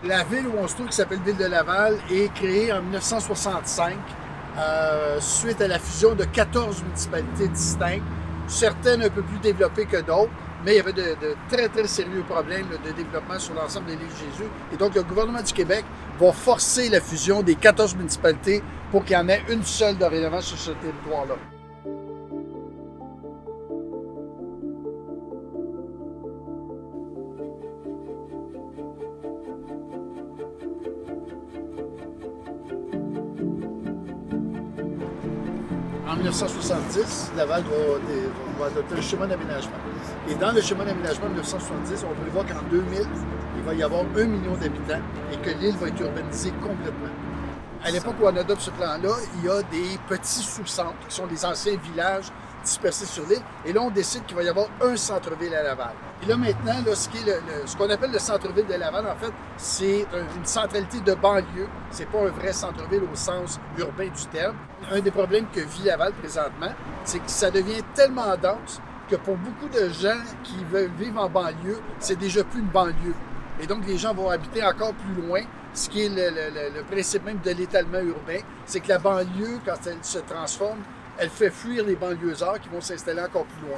La ville où on se trouve, qui s'appelle Ville de Laval, est créée en 1965 suite à la fusion de 14 municipalités distinctes, certaines un peu plus développées que d'autres, mais il y avait de très, très sérieux problèmes de développement sur l'ensemble de l'île Jésus. Et donc, le gouvernement du Québec va forcer la fusion des 14 municipalités pour qu'il y en ait une seule dorénavant sur ce territoire-là. En 1970, Laval va adopter un schéma d'aménagement. Et dans le schéma d'aménagement de 1970, on prévoit qu'en 2000, il va y avoir 1 million d'habitants et que l'île va être urbanisée complètement. À l'époque où on adopte ce plan-là, il y a des petits sous-centres qui sont des anciens villages dispersés sur l'île. Et là, on décide qu'il va y avoir un centre-ville à Laval. Et là, maintenant, là, ce qu'on appelle le centre-ville de Laval, en fait, c'est une centralité de banlieue. C'est pas un vrai centre-ville au sens urbain du terme. Un des problèmes que vit Laval présentement, c'est que ça devient tellement dense que pour beaucoup de gens qui veulent vivre en banlieue, c'est déjà plus une banlieue. Et donc, les gens vont habiter encore plus loin. Ce qui est le principe même de l'étalement urbain, c'est que la banlieue, quand elle se transforme, elle fait fuir les banlieusards qui vont s'installer encore plus loin.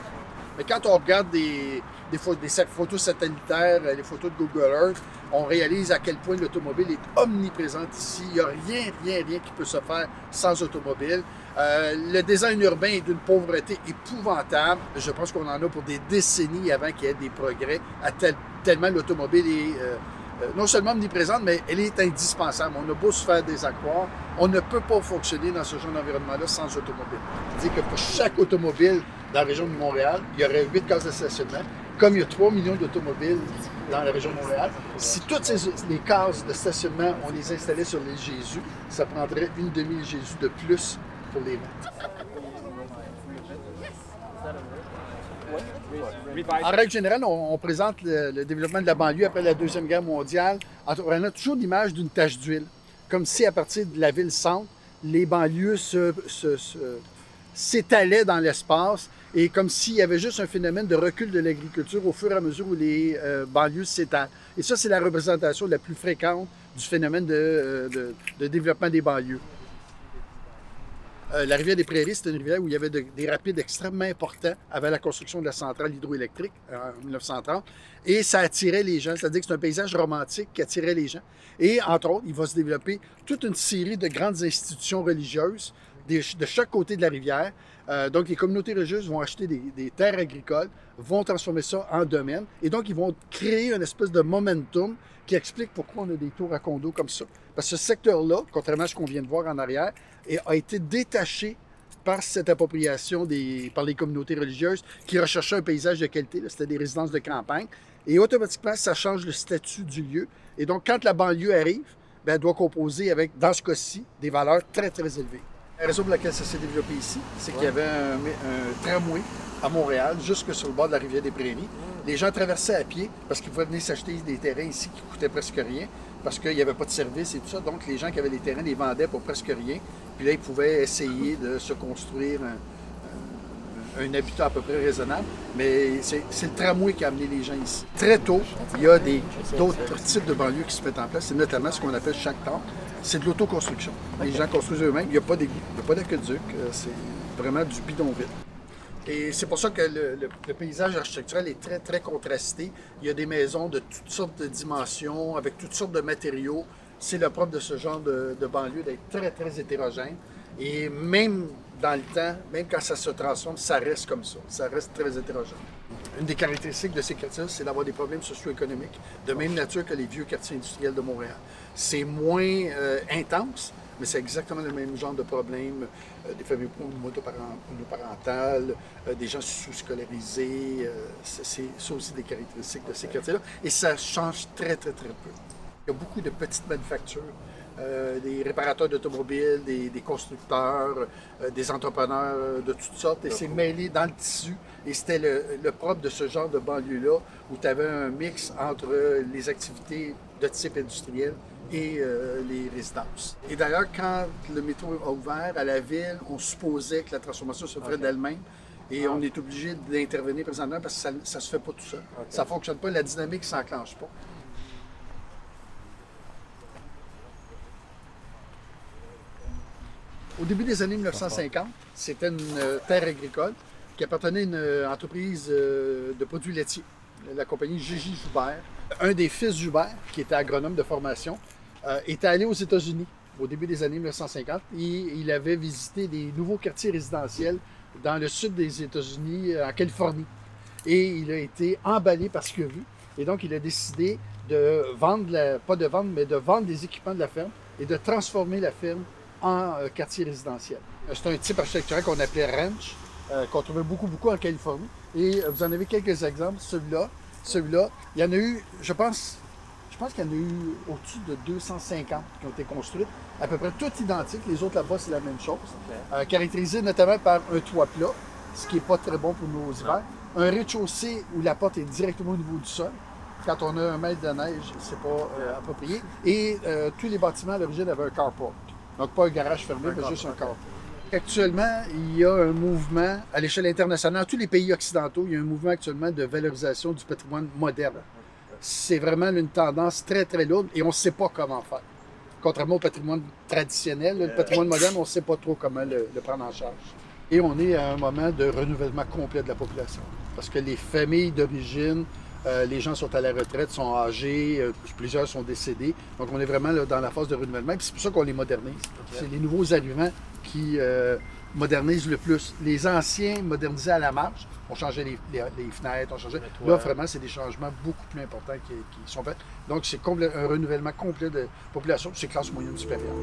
Mais quand on regarde des photos satellitaires, les photos de Google Earth, on réalise à quel point l'automobile est omniprésente ici. Il n'y a rien qui peut se faire sans automobile. Le design urbain est d'une pauvreté épouvantable. Je pense qu'on en a pour des décennies avant qu'il y ait des progrès, tellement l'automobile est non seulement omniprésente, mais elle est indispensable. On a beau se faire désaccroire, on ne peut pas fonctionner dans ce genre d'environnement-là sans automobile. C'est-à-dire que pour chaque automobile dans la région de Montréal, il y aurait 8 cases de stationnement. Comme il y a 3 millions d'automobiles dans la région de Montréal, si toutes les cases de stationnement, on les installait sur l'île Jésus, ça prendrait une demi-île Jésus de plus pour les mettre. En règle générale, on présente le développement de la banlieue après la Deuxième Guerre mondiale. On a toujours l'image d'une tache d'huile, comme si à partir de la ville-centre, les banlieues s'étalaient dans l'espace et comme s'il y avait juste un phénomène de recul de l'agriculture au fur et à mesure où les banlieues s'étalent. Et ça, c'est la représentation la plus fréquente du phénomène de développement des banlieues. La rivière des Prairies, c'était une rivière où il y avait des rapides extrêmement importants avant la construction de la centrale hydroélectrique en 1930. Et ça attirait les gens, c'est-à-dire que c'est un paysage romantique qui attirait les gens. Et entre autres, il va se développer toute une série de grandes institutions religieuses de chaque côté de la rivière. Donc, les communautés religieuses vont acheter des terres agricoles, vont transformer ça en domaine. Et donc, ils vont créer une espèce de momentum qui explique pourquoi on a des tours à condos comme ça. Parce que ce secteur-là, contrairement à ce qu'on vient de voir en arrière, a été détaché par cette appropriation par les communautés religieuses qui recherchaient un paysage de qualité. C'était des résidences de campagne. Et automatiquement, ça change le statut du lieu. Et donc, quand la banlieue arrive, bien, elle doit composer avec, dans ce cas-ci, des valeurs très, très élevées. La raison pour laquelle ça s'est développé ici, c'est qu'il y avait un tramway à Montréal, jusque sur le bord de la rivière des Prairies. Les gens traversaient à pied parce qu'ils pouvaient venir s'acheter des terrains ici qui coûtaient presque rien, parce qu'il n'y avait pas de service et tout ça. Donc, les gens qui avaient les terrains les vendaient pour presque rien. Puis là, ils pouvaient essayer de se construire un habitat à peu près raisonnable. Mais c'est le tramway qui a amené les gens ici. Très tôt, il y a d'autres types de banlieues qui se mettent en place. C'est notamment ce qu'on appelle chaque temps. C'est de l'autoconstruction. Les gens construisent eux-mêmes. Il n'y a pas d'égout, il n'y a pas d'aqueduc. C'est vraiment du bidonville. Et c'est pour ça que le paysage architectural est très, très contrasté. Il y a des maisons de toutes sortes de dimensions, avec toutes sortes de matériaux. C'est le propre de ce genre de banlieue d'être très, très hétérogène. Et même dans le temps, même quand ça se transforme, ça reste comme ça. Ça reste très hétérogène. Une des caractéristiques de ces quartiers, c'est d'avoir des problèmes socio-économiques, de même nature que les vieux quartiers industriels de Montréal. C'est moins intense, mais c'est exactement le même genre de problème. Des familles monoparentales, des gens sous-scolarisés. C'est ça aussi des caractéristiques de ces quartiers-là. Et ça change très, très, très peu. Il y a beaucoup de petites manufactures, des réparateurs d'automobiles, des constructeurs, des entrepreneurs de toutes sortes. Et c'est mêlé dans le tissu. Et c'était le propre de ce genre de banlieue-là, où tu avais un mix entre les activités de type industriel et les résidences. Et d'ailleurs, quand le métro a ouvert à la ville, on supposait que la transformation se ferait d'elle-même. Et on est obligé d'intervenir présentement parce que ça ne se fait pas tout seul. Ça ne fonctionne pas, la dynamique ne s'enclenche pas. Au début des années 1950, c'était une terre agricole qui appartenait à une entreprise de produits laitiers, la compagnie J.J. Joubert. Un des fils Joubert, qui était agronome de formation, était allé aux États-Unis au début des années 1950 et il avait visité des nouveaux quartiers résidentiels dans le sud des États-Unis, en Californie. Et il a été emballé par ce qu'il a vu. Et donc, il a décidé de vendre, pas de vendre, mais de vendre des équipements de la ferme et de transformer la ferme en quartier résidentiel. C'est un type architectural qu'on appelait ranch, qu'on trouvait beaucoup en Californie. Et vous en avez quelques exemples. Celui-là, il y en a eu, je pense qu'il y en a eu au-dessus de 250 qui ont été construites, à peu près toutes identiques. Les autres là-bas, c'est la même chose. Okay. Caractérisé notamment par un toit plat, ce qui n'est pas très bon pour nos hivers. Un rez-de-chaussée où la porte est directement au niveau du sol. Quand on a 1 mètre de neige, c'est pas approprié. Et tous les bâtiments à l'origine avaient un carport. Donc pas un garage fermé, mais juste un carport. Actuellement, il y a un mouvement à l'échelle internationale, dans tous les pays occidentaux, il y a un mouvement actuellement de valorisation du patrimoine moderne. C'est vraiment une tendance très lourde et on ne sait pas comment faire. Contrairement au patrimoine traditionnel, le patrimoine moderne, on ne sait pas trop comment le prendre en charge. Et on est à un moment de renouvellement complet de la population. Parce que les familles d'origine, les gens sont à la retraite, sont âgés, plusieurs sont décédés. Donc on est vraiment là, dans la phase de renouvellement. C'est pour ça qu'on les modernise. Okay. C'est les nouveaux arrivants qui modernisent le plus. Les anciens modernisaient à la marge. On changeait les fenêtres, on changeait. Là, vraiment, c'est des changements beaucoup plus importants qui sont faits. Donc, c'est un renouvellement complet de population, c'est classe moyenne supérieure.